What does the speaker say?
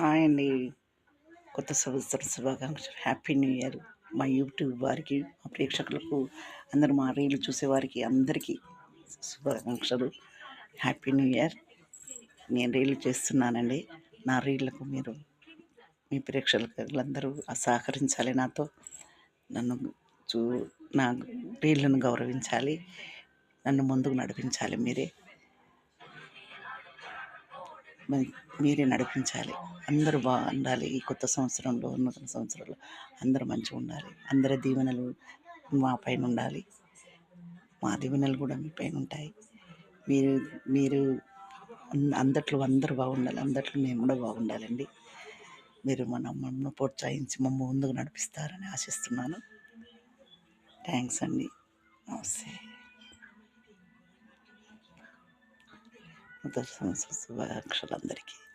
Hi అండి. కొత్త సంవత్సర శుభాకాంక్షలు. Happy new year. మా యూట్యూబ్ వారికి, మా ప్రేక్షకులకు, అందరూ మా రీలు చూసేవారికి అందరికీ శుభాకాంక్షలు. Happy new year. నేను రీలు చేస్తున్నానండి. నా రీళ్లకు మీరు మీ ప్రేక్షకులందరూ సహకరించాలి. నన్ను చూ నా రీళ్లను గౌరవించాలి. నన్ను ముందుకు నడిపించాలి. మరి మీరే నడిపించాలి. అందరూ బాగుండాలి. ఈ కొత్త సంవత్సరంలో, నూతన సంవత్సరంలో అందరూ మంచిగా ఉండాలి. అందరి దీవెనలు మా పైన ఉండాలి. మా దీవెనలు కూడా మీ పైన ఉంటాయి. మీరు మీరు అందట్లో అందరూ బాగుండాలి. అందట్లో నేను కూడా బాగుండాలండి. మీరు మమ్మల్ని ప్రోత్సహించి మమ్మల్ని ముందుకు నడిపిస్తారని ఆశిస్తున్నాను. థ్యాంక్స్ అండి. నమస్తే. నూతన సంవత్సర శుభాకాంక్షలు అందరికీ.